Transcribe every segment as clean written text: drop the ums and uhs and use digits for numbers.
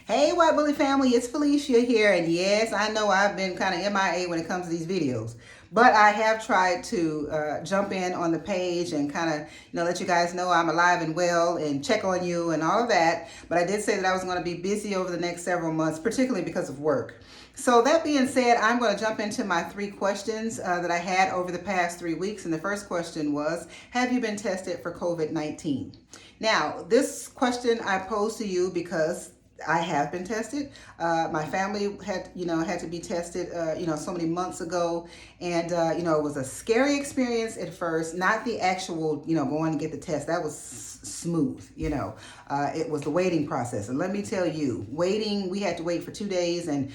Hey, White Bully family, it's Felicia here, and yes, I know I've been kind of MIA when it comes to these videos, but I have tried to jump in on the page and kind of, let you guys know I'm alive and well and check on you and all of that. But I did say that I was going to be busy over the next several months, particularly because of work. So that being said, I'm going to jump into my 3 questions that I had over the past 3 weeks. And the first question was, have you been tested for COVID-19? Now, this question I posed to you because I have been tested. My family had to be tested, so many months ago. And, it was a scary experience at first, not the actual, going to get the test. That was smooth, it was the waiting process. And let me tell you, we had to wait for 2 days and,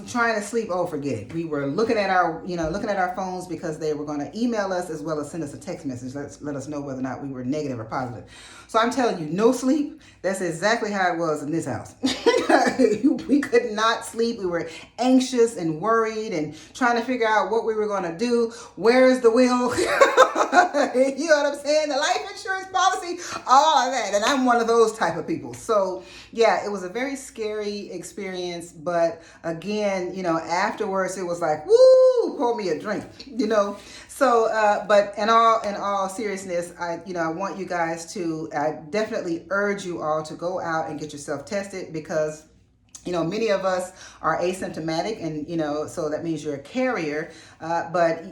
trying to sleep. Oh, forget it. We were looking at our phones because they were going to email us as well as send us a text message. Let us know whether or not we were negative or positive. So I'm telling you, no sleep. That's exactly how it was in this house. We could not sleep. We were anxious and worried and trying to figure out what we were going to do. Where's the will? You know what I'm saying? The life insurance policy, all of that. And I'm one of those type of people. So yeah, it was a very scary experience. But again, afterwards it was like, woo, pour me a drink, So, but in all seriousness, I want you guys to, I definitely urge you all to go out and get yourself tested because many of us are asymptomatic and, so that means you're a carrier, but,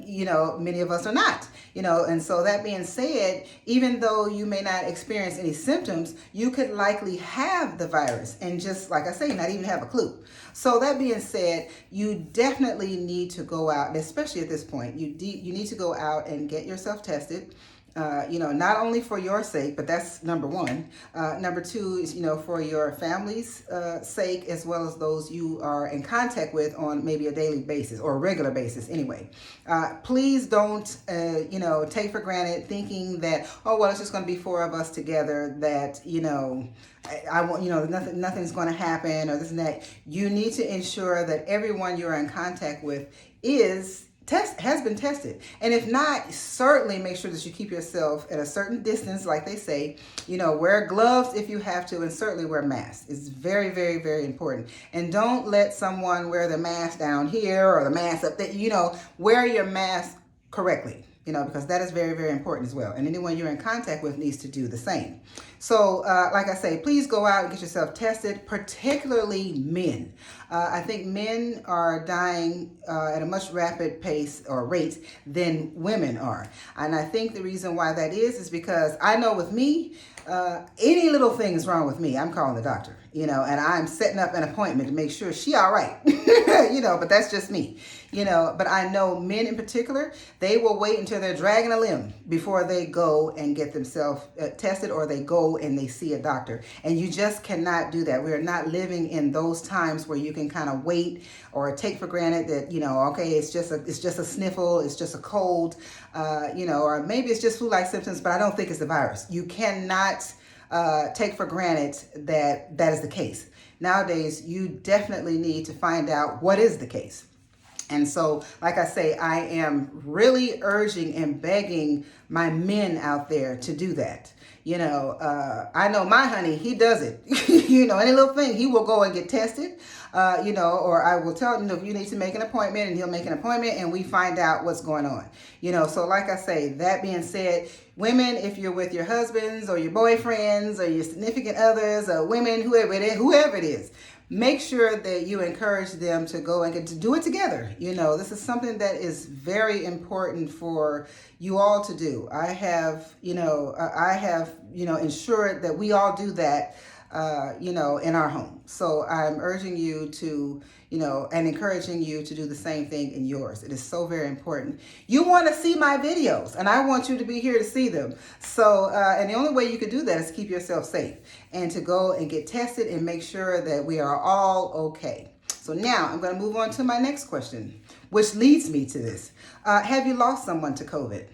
many of us are not, and so that being said, even though you may not experience any symptoms, you could likely have the virus and just, like I say, not even have a clue. So that being said, you definitely need to go out, and especially at this point, you need to go out and get yourself tested. Not only for your sake, but that's number one. Number two is, for your family's sake, as well as those you are in contact with on maybe a daily basis or a regular basis anyway. Please don't, take for granted thinking that, oh, well, it's just going to be 4 of us together that, I want, nothing's going to happen or this and that. You need to ensure that everyone you're in contact with has been tested. And if not, certainly make sure that you keep yourself at a certain distance, like they say, wear gloves if you have to, and certainly wear masks. It's very, very, very important. And don't let someone wear the mask down here or the mask up there, wear your mask correctly, because that is very, very important as well. And anyone you're in contact with needs to do the same. So, like I say, please go out and get yourself tested, particularly men. I think men are dying at a much rapid pace or rate than women are. And I think the reason why that is because I know with me, any little thing is wrong with me, I'm calling the doctor, and I'm setting up an appointment to make sure she all right, but that's just me, but I know men in particular, they will wait until they're dragging a limb before they go and get themselves tested or they go and they see a doctor. And you just cannot do that. We are not living in those times where you can kind of wait or take for granted that, okay, it's just a sniffle, it's just a cold, or maybe it's just flu-like symptoms, but I don't think it's the virus. You cannot take for granted that is the case. Nowadays, you definitely need to find out what is the case. And so, like I say, I am really urging and begging my men out there to do that. I know my honey, he does it. Any little thing, he will go and get tested, or I will tell him, if you need to make an appointment, and he'll make an appointment and we find out what's going on. So like I say, that being said, women, if you're with your husbands or your boyfriends or your significant others or women, whoever it is, make sure that you encourage them to go and get to do it together. This is something that is very important for you all to do. I have ensured that we all do that, in our home. So I'm urging you to, and encouraging you to do the same thing in yours. It is so very important. You want to see my videos, and I want you to be here to see them. So, and the only way you could do that is to keep yourself safe and to go and get tested and make sure that we are all okay. So now I'm going to move on to my next question, which leads me to this. Have you lost someone to COVID?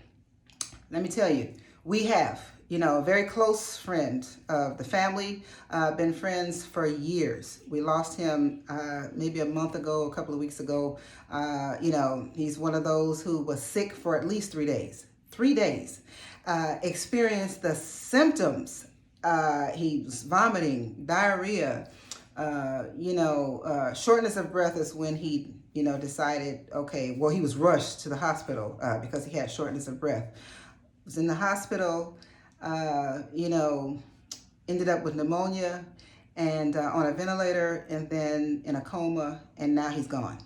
Let me tell you, we have. A very close friend of the family, been friends for years. We lost him maybe a month ago, a couple of weeks ago. He's one of those who was sick for at least 3 days. 3 days. Experienced the symptoms. He was vomiting, diarrhea, Shortness of breath is when he, decided, okay, well, he was rushed to the hospital because he had shortness of breath. Was in the hospital, ended up with pneumonia and on a ventilator and then in a coma, and now he's gone.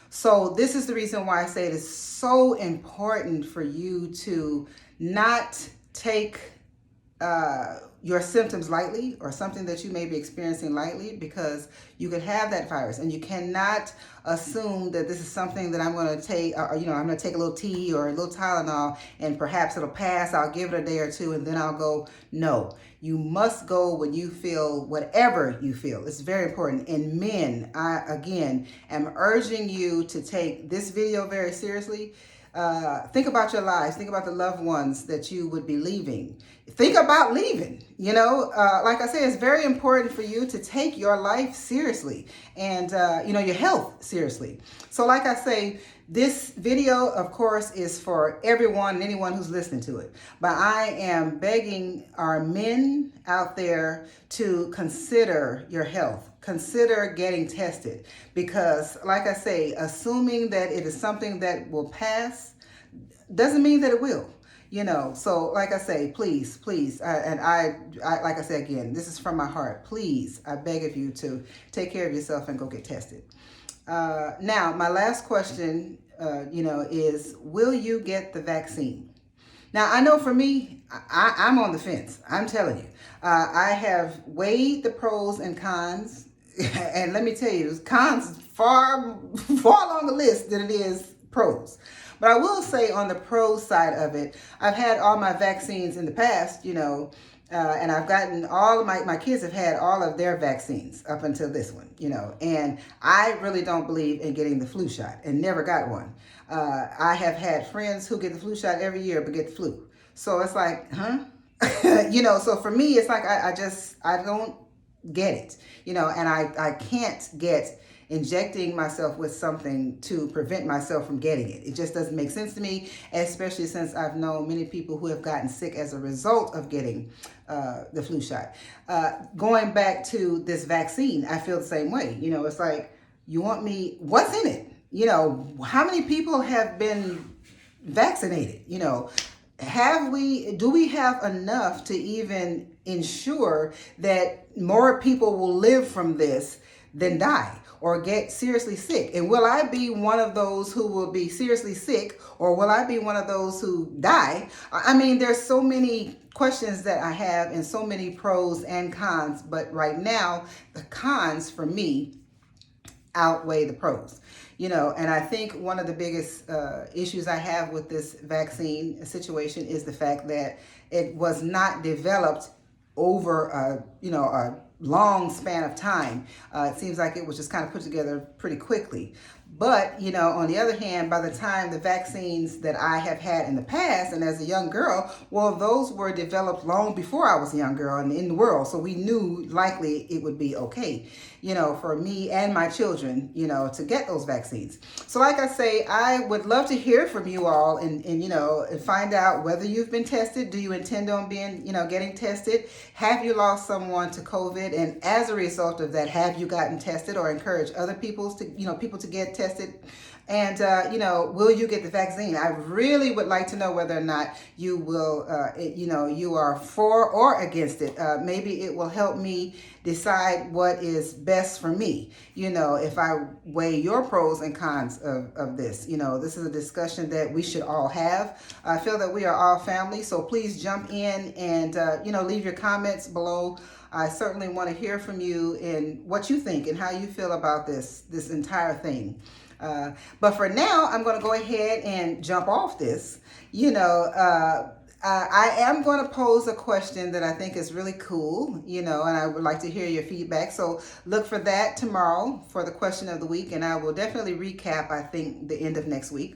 So this is the reason why I say it is so important for you to not take your symptoms lightly, or something that you may be experiencing lightly, because you could have that virus, and you cannot assume that this is something that I'm going to take, I'm going to take a little tea or a little Tylenol and perhaps it'll pass. I'll give it a day or two and then I'll go. No, you must go when you feel whatever you feel. It's very important. And men, I again am urging you to take this video very seriously. Think about your lives. Think about the loved ones that you would be leaving. Think about leaving. Like I say, it's very important for you to take your life seriously and, your health seriously. So like I say, this video, of course, is for everyone and anyone who's listening to it. But I am begging our men out there to consider your health. Consider getting tested, because like I say, assuming that it is something that will pass doesn't mean that it will. So like I say, please, I like I say again, this is from my heart. Please, I beg of you to take care of yourself and go get tested. Now, my last question, is, will you get the vaccine? Now, I know for me, I'm on the fence. I'm telling you, I have weighed the pros and cons, and let me tell you, cons far along the list than it is pros. But I will say, on the pro side of it, I've had all my vaccines in the past, and I've gotten all of my kids have had all of their vaccines up until this one, and I really don't believe in getting the flu shot, and never got one. I have had friends who get the flu shot every year but get the flu. So it's like, huh? So for me, it's like, I don't get it, and I can't get injecting myself with something to prevent myself from getting it. It just doesn't make sense to me, especially since I've known many people who have gotten sick as a result of getting the flu shot. Going back to this vaccine, I feel the same way. It's like, you want me, what's in it? How many people have been vaccinated? Do we have enough to even ensure that more people will live from this than die or get seriously sick? And will I be one of those who will be seriously sick, or will I be one of those who die? I mean, there's so many questions that I have, and so many pros and cons, but right now the cons for me outweigh the pros. And I think one of the biggest issues I have with this vaccine situation is the fact that it was not developed over a long span of time. It seems like it was just kind of put together pretty quickly. But, on the other hand, by the time the vaccines that I have had in the past, and as a young girl, well, those were developed long before I was a young girl and in the world. So we knew likely it would be okay, for me and my children, to get those vaccines. So like I say, I would love to hear from you all and find out whether you've been tested. Do you intend on being, getting tested? Have you lost someone to COVID? And as a result of that, have you gotten tested, or encourage other people to get tested? And, will you get the vaccine? I really would like to know whether or not you will, you are for or against it. Maybe it will help me decide what is best for me, if I weigh your pros and cons of this. This is a discussion that we should all have. I feel that we are all family, so please jump in and, leave your comments below. I certainly want to hear from you and what you think and how you feel about this entire thing. But for now, I'm going to go ahead and jump off this. I am going to pose a question that I think is really cool, and I would like to hear your feedback. So look for that tomorrow for the question of the week, and I will definitely recap, I think, the end of next week.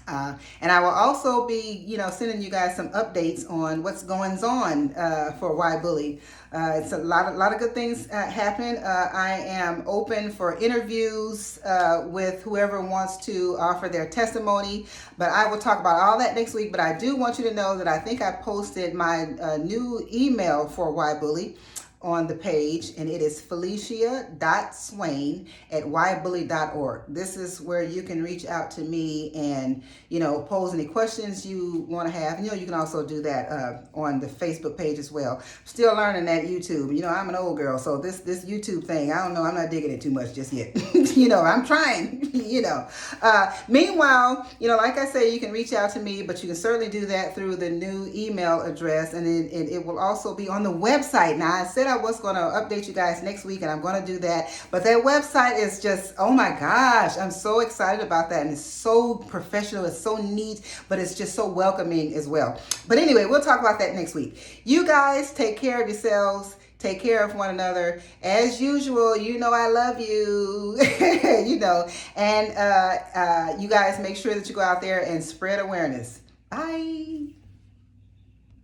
And I will also be, sending you guys some updates on what's going on for Why Bully. It's a lot of good things happening. I am open for interviews with whoever wants to offer their testimony, but I will talk about all that next week. But I do want you to know that I think I posted my new email for Why Bully on the page, and it is Filishia.Swain at ybully.org. This is where you can reach out to me and, pose any questions you want to have. And, you can also do that on the Facebook page as well. Still learning that YouTube. I'm an old girl, so this YouTube thing, I don't know, I'm not digging it too much just yet. I'm trying, Meanwhile, like I say, you can reach out to me, but you can certainly do that through the new email address, and it will also be on the website. Now, I said I was going to update you guys next week, and I'm going to do that, but that website is just, oh my gosh, I'm so excited about that, and it's so professional, it's so neat, but it's just so welcoming as well. But anyway, we'll talk about that next week. You guys take care of yourselves. Take care of one another. As usual, I love you, and you guys make sure that you go out there and spread awareness. Bye.